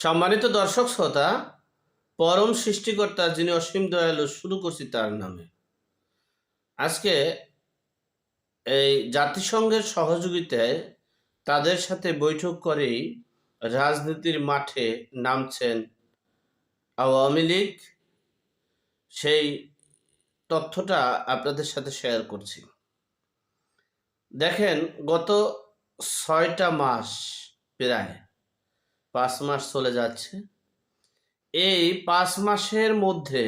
সম্মানিত দর্শক শ্রোতা, পরম সৃষ্টিকর্তা যিনি অসীম দয়ালু, শুরু করছি তার নামে। আজকে এই জাতিসংঘের সহযোগিতায় তাদের সাথে বৈঠক করেই রাজনীতির মাঠে নামছেন আওয়ামী লীগ। সেই তথ্যটা আপনাদের সাথে শেয়ার করছি। দেখেন, গত ৬টা মাস, প্রায় ৫ মাস চলে যাচ্ছে। এই ৫ মাসের মধ্যে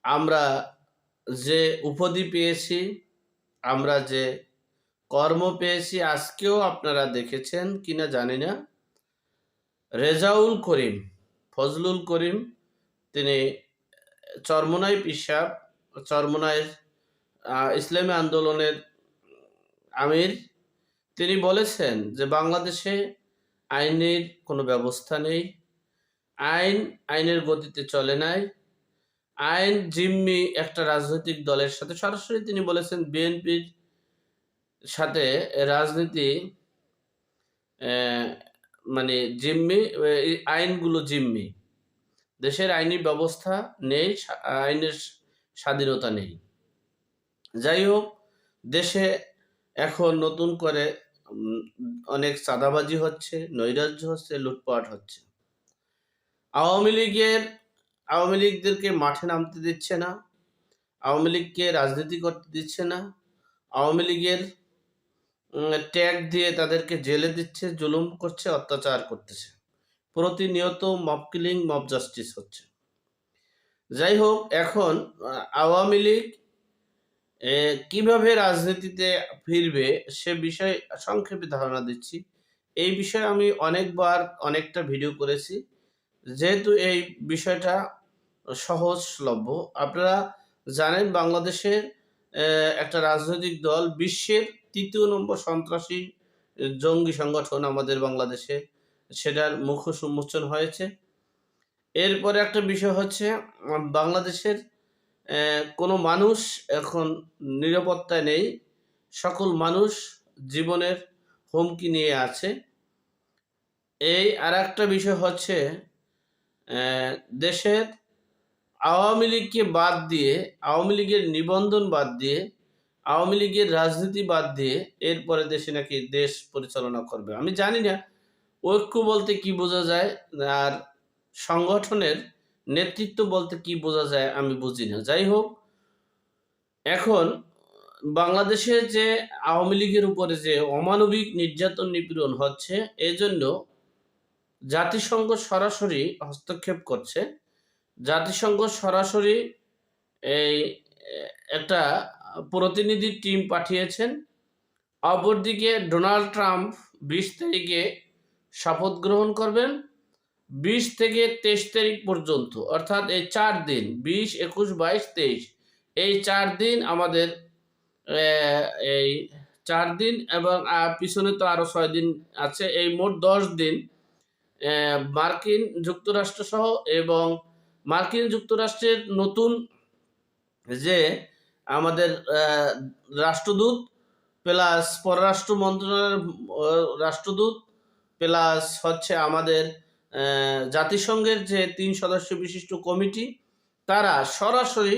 আমরা যে উপাধি পেয়েছি, আমরা যে কর্ম পেয়েছি, আজকেও আপনারা দেখেছেন কিনা জানি না, রেজাউল করিম, ফজলুল করিম, তিনি চরমোনাই পিসাব, চরমোনাইয়ের ইসলামী আন্দোলনের আমির, তিনি বলেছেন যে বাংলাদেশে আইনের কোনো ব্যবস্থা নেই, আইনের গতিতে চলে নাই, আইন জিম্মি একটা রাজনৈতিক দলের সাথে। সরাসরি তিনি বলেছেন বিএনপির সাথে রাজনীতি মানে জিম্মি, আইনগুলো জিম্মি, দেশের আইনি ব্যবস্থা নেই, আইনের স্বাধীনতা নেই। যাই হোক, দেশে এখন নতুন করে অনেক চাঁদাবাজি হচ্ছে, নৈরাজ্য হচ্ছে, লুটপাট হচ্ছে। আওয়ামী লীগদেরকে মাঠে নামতে দিচ্ছে না, আওয়ামী লীগকে রাজনীতি করতে দিচ্ছে না, আওয়ামী লীগের ট্যাগ দিয়ে তাদেরকে জেলে দিচ্ছে, জুলুম করছে, অত্যাচার করতেছে। প্রতিনিয়ত মব কিলিং, মব জাস্টিস হচ্ছে। যাই হোক, এখন আওয়ামী লীগ কিভাবে রাজনীতিতে ফিরবে সে বিষয়ে সংক্ষেপে ধারণা দিচ্ছি। এই বিষয়ে আমি অনেকবার অনেকটা ভিডিও করেছি, যেহেতু এই বিষয়টা সহজলভ্য। আপনারা জানেন, বাংলাদেশের একটা রাজনৈতিক দল, বিশ্বের ৩য় নম্বর সন্ত্রাসী জঙ্গি সংগঠন আমাদের বাংলাদেশে, সেটার মুখোশ উন্মোচন হয়েছে। এরপরে একটা বিষয় হচ্ছে, বাংলাদেশের কোনো মানুষ এখন নিরাপত্তায় নেই, সকল মানুষ জীবনের হুমকি নিয়ে আছে। এই আর একটা বিষয় হচ্ছে, দেশের আওয়ামী লীগকে বাদ দিয়ে, আওয়ামী লীগের নিবন্ধন বাদ দিয়ে, আওয়ামী লীগের রাজনীতি বাদ দিয়ে এরপরে দেশে নাকি দেশ পরিচালনা করবে। আমি জানি না ঐক্য বলতে কি বোঝা যায়, আর সংগঠনের নেতৃত্ব বলতে কি বোঝা যায় আমি বুঝি না। যাই হোক, এখন বাংলাদেশে যে আওয়ামী লীগের উপরে যে অমানবিক নির্যাতন নিপীড়ন হচ্ছে, এজন্য জাতিসংঘ সরাসরি হস্তক্ষেপ করছে। জাতিসংঘ সরাসরি এই একটা প্রতিনিধি টিম পাঠিয়েছেন। অপরদিকে ডোনাল্ড ট্রাম্প ২০ তারিখে শপথ গ্রহণ করবেন। ২০ থেকে ২৩ তারিখ পর্যন্ত, অর্থাৎ এই ৪ দিন, ২০, ২১, ২২, ২৩, এই ৪ দিন আমাদের, এই ৪ দিন এবং পিছনে তো আরও ৬ দিন আছে, এই মোট ১০ দিন মার্কিন যুক্তরাষ্ট্র সহ এবং মার্কিন যুক্তরাষ্ট্রের নতুন যে আমাদের রাষ্ট্রদূত, প্লাস পররাষ্ট্র মন্ত্রণালয়ের রাষ্ট্রদূত, প্লাস হচ্ছে আমাদের জাতিসংঘের যে ৩ সদস্য বিশিষ্ট কমিটি, তারা সরাসরি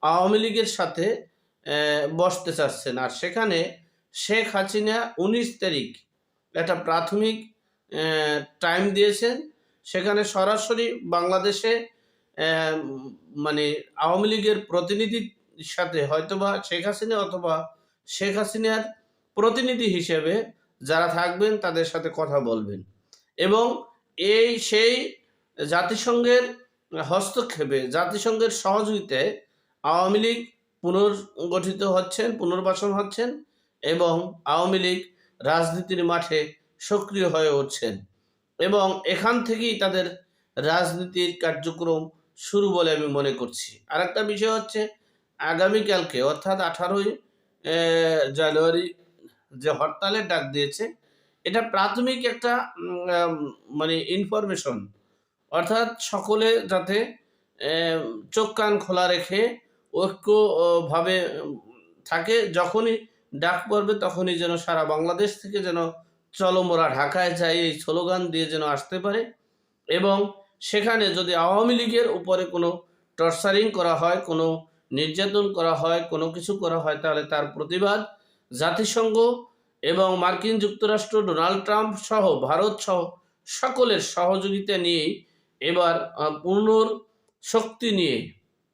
আওয়ামী লীগের সাথে বসতে চাচ্ছেন। আর সেখানে শেখ হাসিনা ১৯ তারিখ একটা প্রাথমিক টাইম দিয়েছেন। সেখানে সরাসরি বাংলাদেশে মানে আওয়ামী লীগের প্রতিনিধির সাথে হয়তোবা শেখ হাসিনা অথবা শেখ হাসিনার প্রতিনিধি হিসেবে যারা থাকবেন তাদের সাথে কথা বলবেন, এবং সেই জাতিসংঘের হস্তক্ষেপে, জাতিসংঘের সহযোগিতায় আওয়ামী লীগ পুনর্গঠিত হচ্ছেন, পুনর্বাসন হচ্ছেন, এবং আওয়ামী লীগ রাজনীতির মাঠে সক্রিয় হয়ে উঠছেন, এবং এখান থেকেই তাদের রাজনীতির কার্যক্রম শুরু বলে আমি মনে করছি। আর একটা বিষয় হচ্ছে, আগামীকালকে অর্থাৎ 18ই জানুয়ারি যে হরতালের ডাক দিয়েছে, এটা প্রাথমিক একটা মানে ইনফরমেশন, অর্থাৎ সকলে যাতে চোখ কান খোলা রেখে ঐক্যভাবে থাকে, যখনই ডাক পড়বে তখনই যেন সারা বাংলাদেশ থেকে যেন চলো মোরা ঢাকায় যাই এই স্লোগান দিয়ে যেন আসতে পারে, এবং সেখানে যদি আওয়ামী লীগের উপরে কোনো টর্চারিং করা হয়, কোনো নির্যাতন করা হয়, কোনো কিছু করা হয়, তাহলে তার প্রতিবাদ জাতিসংঘ এবং মার্কিন যুক্তরাষ্ট্র, ডোনাল্ড ট্রাম্প সহ ভারত সহ সকলের সহযোগিতা নিয়েই এবার পূর্ণ শক্তি নিয়ে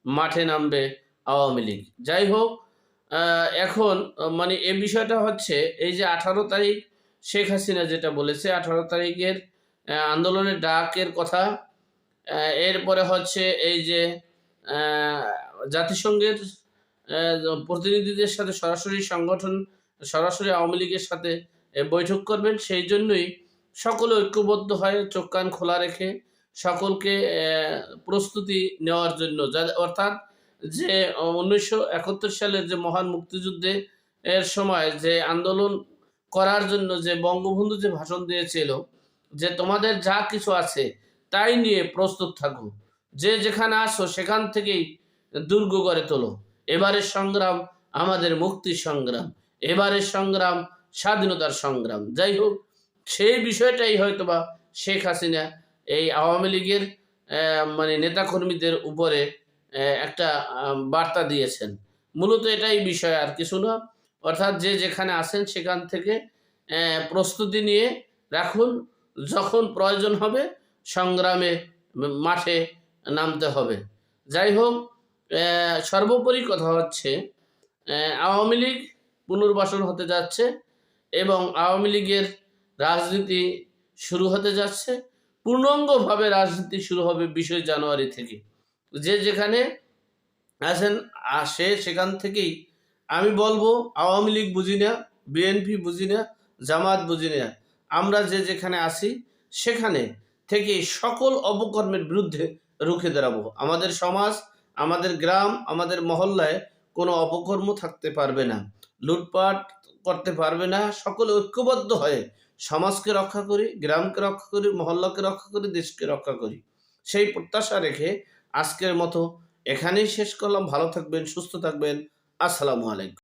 মাঠে নামবে আওয়ামী লীগ। যাই হোক, এখন মানে এই বিষয়টা হচ্ছে এই যে 18 তারিখ শেখ হাসিনা যেটা বলেছে, 18 তারিখের আন্দোলনের ডাকের কথা, এরপরে হচ্ছে এই যে আহ, জাতিসংঘের প্রতিনিধিদের সাথে সরাসরি আওয়ামী লীগের সাথে বৈঠক করবেন। সেই জন্যই সকলে ঐক্যবদ্ধ হয়ে চোখ কান খোলা রেখে সকলকে প্রস্তুতি নেওয়ার জন্য, অর্থাৎ যে 1971 সালের যে মহান মুক্তিযুদ্ধে এর সময় যে আন্দোলন করার জন্য যে বঙ্গবন্ধু যে ভাষণ দিয়েছিল যে তোমাদের যা কিছু আছে তাই নিয়ে প্রস্তুত থাকো, যে যেখানে আসো সেখান থেকেই দুর্গ গড়ে তোলো। এবারের সংগ্রাম আমাদের মুক্তির সংগ্রাম, এবারের সংগ্রাম স্বাধীনতার সংগ্রাম। যাই হোক, সেই বিষয়টাই হয়তোবা শেখ হাসিনা এই আওয়ামী লীগের মানে নেতাকর্মীদের উপরে একটা বার্তা দিয়েছেন। মূলত এটাই বিষয়, আর কিছু না। অর্থাৎ যে যেখানে আছেন সেখান থেকে প্রস্তুতি নিয়ে রাখুন, যখন প্রয়োজন হবে সংগ্রামে মাঠে নামতে হবে। যাই হোক, সর্বোপরি কথা হচ্ছে আওয়ামী লীগ পুনর্বাসন হতে যাচ্ছে এবং আওয়ামী লীগের রাজনীতি শুরু হতে যাচ্ছে। পূর্ণাঙ্গভাবে রাজনীতি শুরু হবে 20 জানুয়ারি থেকে। যে যেখানে আছেন আসে সেখান থেকেই আমি বলবো, আওয়ামী লীগ বুঝি না, বিএনপি বুঝি না, জামাত বুঝি না, আমরা যে যেখানে আছি সেখানে থেকে সকল অপকর্মের বিরুদ্ধে রুখে দাঁড়াবো। আমাদের সমাজ, আমাদের গ্রাম, আমাদের মহল্লায় কোনো অপকর্ম থাকতে পারবে না, লুটপাট করতে পারবে না। সকলে ঐক্যবদ্ধ হয়ে সমাজকে রক্ষা করি, গ্রামকে রক্ষা করি, মহল্লাকে রক্ষা করি, দেশকে রক্ষা করি। সেই প্রত্যাশা রেখে আজকের মতো এখানেই শেষ করলাম। ভালো থাকবেন, সুস্থ থাকবেন। আসসালামু আলাইকুম।